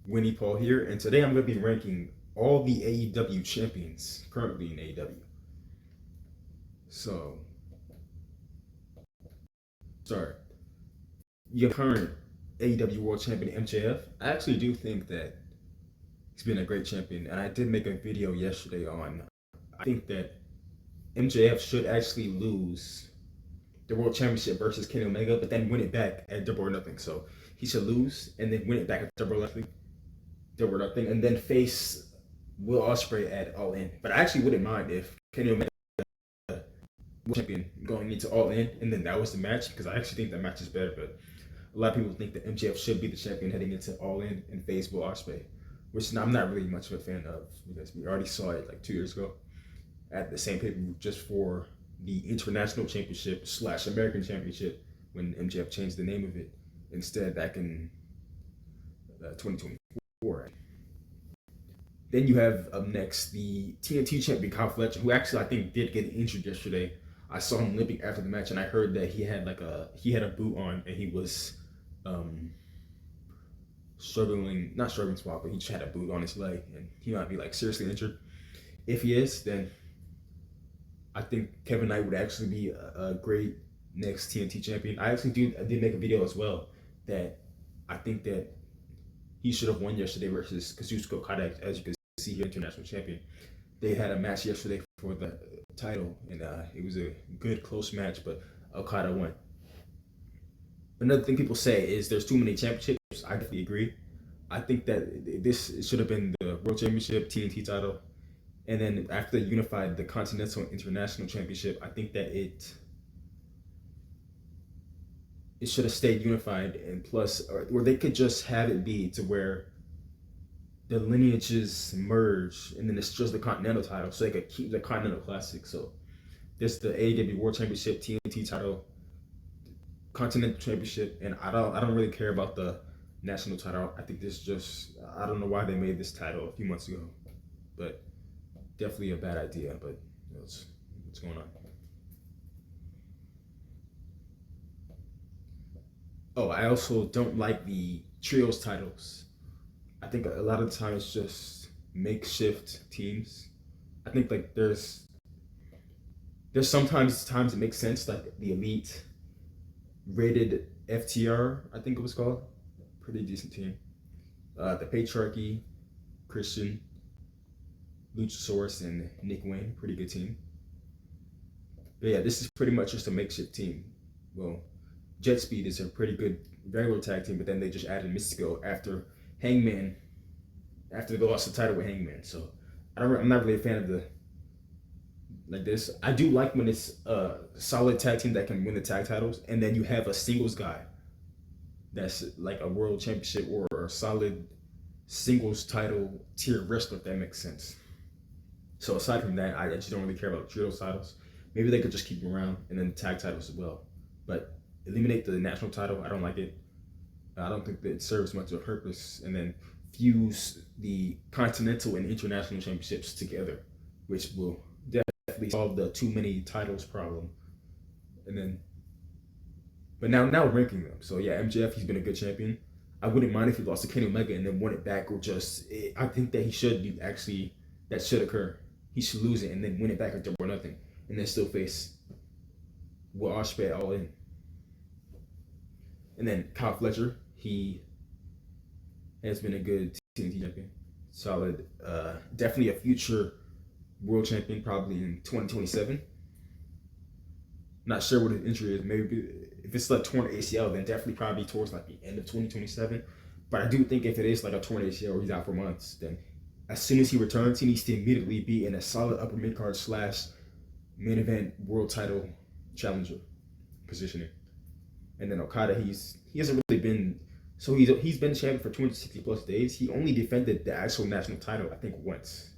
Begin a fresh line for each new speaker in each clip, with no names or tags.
Winnie Paul here, and today I'm going to be ranking all the AEW champions currently in AEW. So, sorry, your current AEW World Champion MJF. I actually do think that he's been a great champion, and I did make a video yesterday on. I think that MJF should actually lose the World Championship versus Kenny Omega, but then win it back at Double or Nothing. So he should lose and then win it back at Double or Nothing, and then face Will Ospreay at All In. But I actually wouldn't mind if Kenny Omega was champion going into All In, and then that was the match, because I actually think that match is better. But a lot of people think that MJF should be the champion heading into All In and face Will Ospreay, which I'm not really much of a fan of, because we already saw it like 2 years ago at the same pay-per-view just for the International Championship / American Championship when MJF changed the name of it instead back in 2024. Then you have up next the TNT champion Kyle Fletcher, who actually I think did get injured yesterday. I saw him limping after the match, and I heard that he had a boot on, and he was not struggling spot, but he just had a boot on his leg, and he might be like seriously injured. If he is, then I think Kevin Knight would actually be a great next TNT champion. I did make a video as well that I think that he should have won yesterday versus Kazuchika Okada, as you can see here, international champion. They had a match yesterday for the title, and it was a good close match, but Okada won. Another thing people say is there's too many championships. I definitely agree. I think that this should have been the World Championship, TNT title, and then after they unified the Continental and International Championship, I think that it should have stayed unified, and plus, or they could just have it be to where the lineages merge, and then it's just the Continental title, so they could keep the Continental Classic. So there's the AEW World Championship, TNT title, Continental Championship, and I don't really care about the national title. I think I don't know why they made this title a few months ago, but definitely a bad idea. But what's going on? Oh, I also don't like the trios titles. I think a lot of the time it's just makeshift teams. I think like there's sometimes times it makes sense, like the Elite rated FTR, I think it was called, pretty decent team. The Patriarchy, Christian, Luchasaurus, and Nick Wayne, pretty good team. But yeah, this is pretty much just a makeshift team. Well, Jet Speed is a pretty good regular tag team, but then they just added Mystico after Hangman, after they lost the title with Hangman. So I'm not really a fan of this. I do like when it's a solid tag team that can win the tag titles, and then you have a singles guy that's like a world championship or a solid singles title tier wrestler, if that makes sense. So aside from that, I just don't really care about the trios titles. Maybe they could just keep them around, and then the tag titles as well. But eliminate the national title. I don't like it. I don't think that it serves much of a purpose. And then fuse the Continental and International Championships together, which will definitely solve the too many titles problem. And then, but now ranking them. So yeah, MJF, he's been a good champion. I wouldn't mind if he lost to Kenny Omega and then won it back, or I think that he should actually, that should occur. He should lose it and then win it back at Double or Nothing, and then still face Will Ospreay All In. And then Kyle Fletcher, he has been a good TNT champion, solid, definitely a future world champion, probably in 2027. Not sure what his injury is. Maybe if it's like torn ACL, then definitely probably towards like the end of 2027. But I do think if it is like a torn ACL or he's out for months, then as soon as he returns, he needs to immediately be in a solid upper mid card / main event world title challenger positioning. And then Okada, he hasn't really been, so he's been champion for 260 plus days. He only defended the actual national title, I think, once.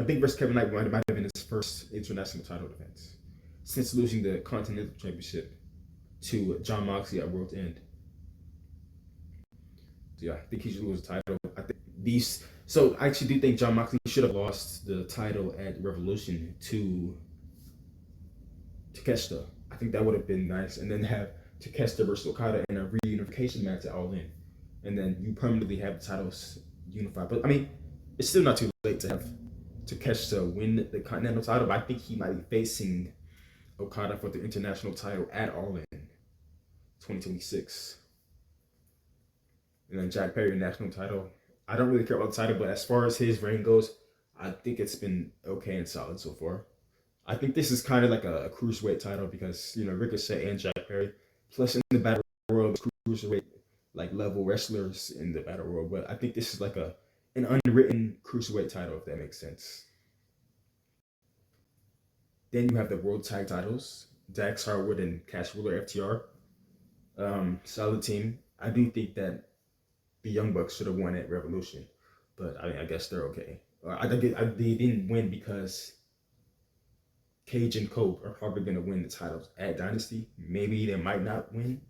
I think versus Kevin Knight might have been his first international title defense since losing the Continental Championship to John Moxley at World's End. So yeah, I think he should lose the title. So I actually do think John Moxley should have lost the title at Revolution to Takeshita. I think that would have been nice, and then have Takeshita versus Okada in a reunification match at All In, and then you permanently have the titles unified. But I mean, it's still not too late to have Takeshita win the Continental title. But I think he might be facing Okada for the international title at All In 2026. And then Jack Perry, national title. I don't really care about the title, but as far as his reign goes, I think it's been okay and solid so far. I think this is kind of like a cruiserweight title because Ricochet and Jack Perry, plus in the battle world, cruiserweight like level wrestlers in the battle world. But I think this is like an unwritten cruiserweight title, if that makes sense. Then you have the world tag titles, Dax Harwood and Cash Wheeler FTR. Solid team. I do think that the Young Bucks should have won at Revolution, but I mean, I guess they're okay. I think they didn't win because Cage and Cope are probably going to win the titles at Dynasty. Maybe they might not win,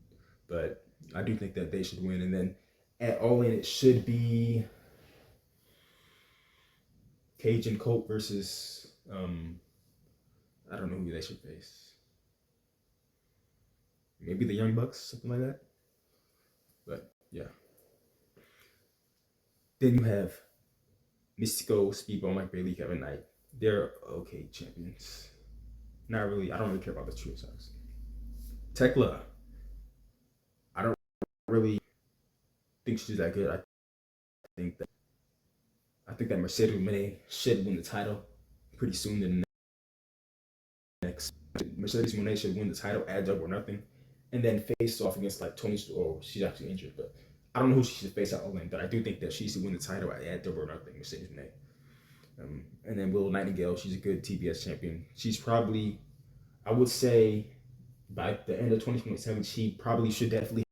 but I do think that they should win. And then at All In, it should be Cage and Cope versus I don't know who they should face. Maybe the Young Bucks, something like that. But yeah. Then you have Mystico, Speedball, Mike Bailey, Kevin Knight. They're okay champions. Not really. I don't really care about the trio songs. Tekla, I don't really think she's that good. Think that I think that Mercedes Moné should win the title pretty soon in the next. Mercedes Moné should win the title at Double or Nothing, and then face off against like Tony. Oh, she's actually injured, but I don't know who she should face at All In. But I do think that she should win the title at Double or Nothing. Mercedes Moné. And then Willow Nightingale, she's a good TBS champion. She's probably, I would say, by the end of 2027, she probably should definitely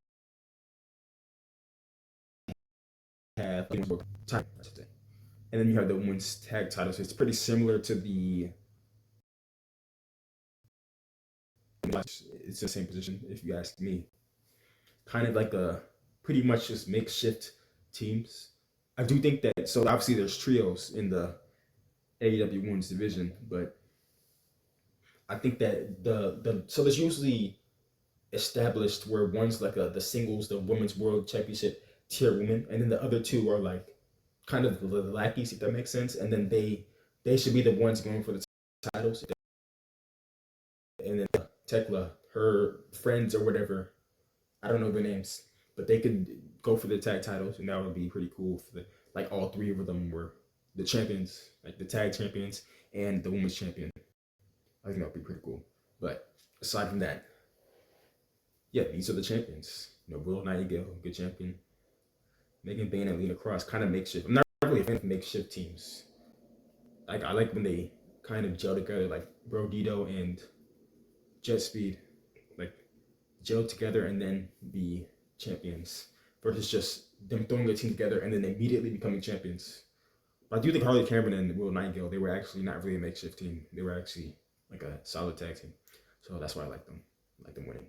have a title. And then you have the women's tag title. So it's pretty similar to the. It's the same position, if you ask me. Kind of like a pretty much just makeshift teams. I do think that, so obviously there's trios in the AEW women's division, but I think that so there's usually established where one's like the singles, the women's world championship tier women, and then the other two are like kind of the lackeys, if that makes sense. And then they should be the ones going for the titles. And then Tekla, her friends or whatever, I don't know their names, but they could go for the tag titles, and that would be pretty cool. For the like all three of them were the champions, like the tag champions and the women's champion. I think that would be pretty cool. But aside from that, yeah, these are the champions. Will Nightingale, good champion. Megan Bayne and Lena Cross, kind of makeshift. I'm not really a fan of makeshift teams. Like I like when they kind of gel together, like Bro Dito and Jet Speed, like gel together and then be champions, versus just them throwing a team together and then immediately becoming champions. But I do think Harley Cameron and Will Nightingale, they were actually not really a makeshift team. They were actually like a solid tag team. So that's why I like them. I like them winning.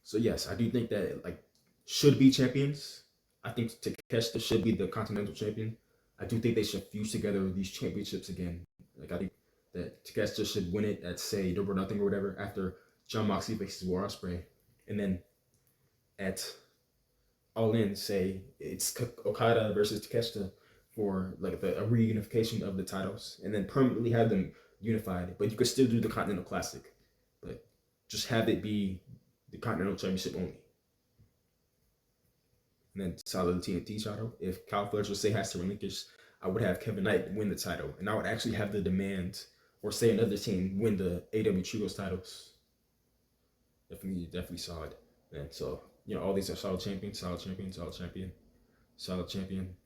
So yes, I do think that like should be champions. I think Takeshita should be the Continental Champion. I do think they should fuse together these championships again. Like I think that Takeshita should win it at say Double or Nothing or whatever after John Moxley faces War Ospreay, and then at All In say it's Okada versus Takeshita for like a reunification of the titles, and then permanently have them unified. But you could still do the Continental Classic, but just have it be the Continental Championship only. And then solid TNT title. If Kyle Fletcher say has to relinquish, I would have Kevin Knight win the title, and I would actually have the demand, or say another team win the AEW Trios titles. Definitely solid. And so all these are solid champions, solid champion, solid champion, solid champion,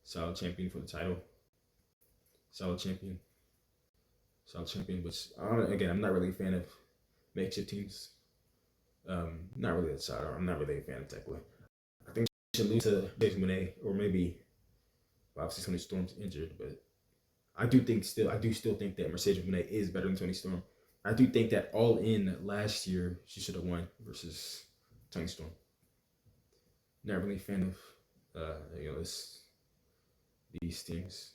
solid champion for the title, solid champion, solid champion. Which again, I'm not really a fan of makeshift teams. Not really that solid. I'm not really a fan of Tekla. I think she should lose to Jason Monet, or maybe obviously Tony Storm's injured, but I do still think that Mercedes Monet is better than Tony Storm. I do think that All In last year she should have won versus Tony Storm. Not really a fan of these teams.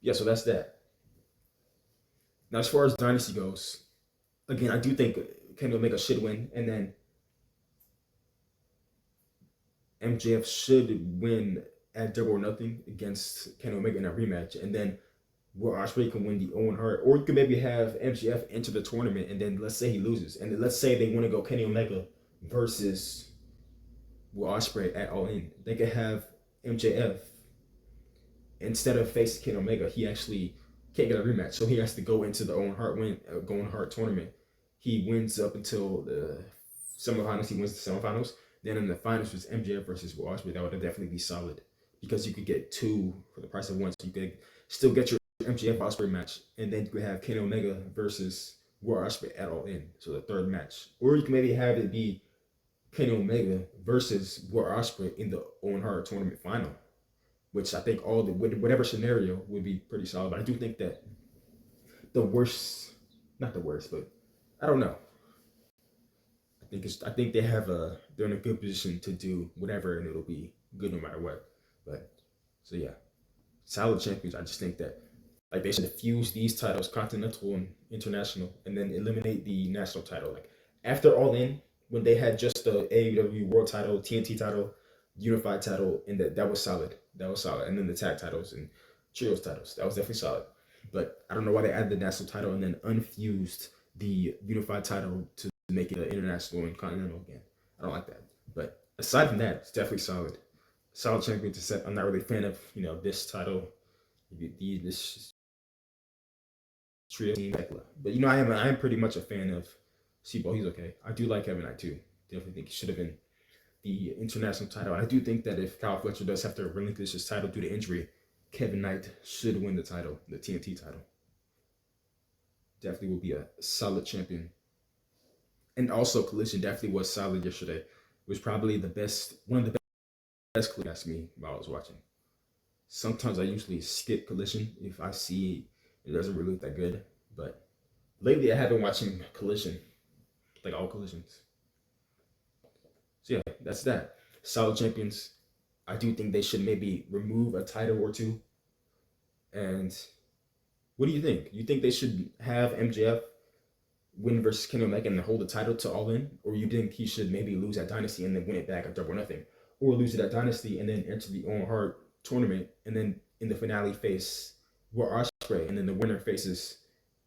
Yeah, so that's that. Now as far as Dynasty goes, again, I do think Kenny Omega should win, and then MJF should win at Double or Nothing against Kenny Omega in a rematch, and then where Ospreay can win the Owen Hart, or you could maybe have MJF enter the tournament, and then let's say he loses, and then let's say they want to go Kenny Omega versus Will Ospreay at All In. They could have MJF instead of facing Kenny Omega, he actually can't get a rematch, so he has to go into the Owen Hart tournament. He wins up until the semifinals. He wins the semifinals. Then in the finals was MJF versus Will Ospreay. That would definitely be solid because you could get two for the price of one. So you could still get your MJF Ospreay match, and then you could have Kenny Omega versus Will Ospreay at All In. So the third match, or you can maybe have it be Kenny Omega versus Will Ospreay in the Owen Hart tournament final, which I think all the whatever scenario would be pretty solid. But I do think that the worst, not the worst, but I don't know. I think they're in a good position to do whatever, and it'll be good no matter what. But so yeah, solid champions. I just think that like they should fuse these titles, continental and international, and then eliminate the national title. Like after All In, when they had just the AEW World Title, TNT title, Unified title, and that was solid. That was solid. And then the tag titles and trios titles, that was definitely solid. But I don't know why they added the national title and then unfused the Unified title to make it an international and continental again. I don't like that. But aside from that, it's definitely solid. Solid champion to set. I'm not really a fan of this title, this trio team, but I am pretty much a fan of Seabolt. He's okay. I do like Kevin Knight too. Definitely think he should have been the international title. I do think that if Kyle Fletcher does have to relinquish his title due to injury, Kevin Knight should win the title, the TNT title. Definitely will be a solid champion. And also, Collision definitely was solid yesterday. It was probably one of the best clips. Asked me while I was watching. Sometimes I usually skip Collision if I see it doesn't really look that good. But lately, I have been watching Collision, like all Collisions. So yeah, that's that. Solid champions. I do think they should maybe remove a title or two. And what do you think? You think they should have MJF win versus Kenny Omega and hold the title to All In, or you think he should maybe lose at Dynasty and then win it back at Double or Nothing, or lose it at Dynasty and then enter the Owen Hart tournament and then in the finale face Will Ospreay and then the winner faces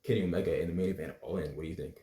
Kenny Omega in the main event of All In? What do you think?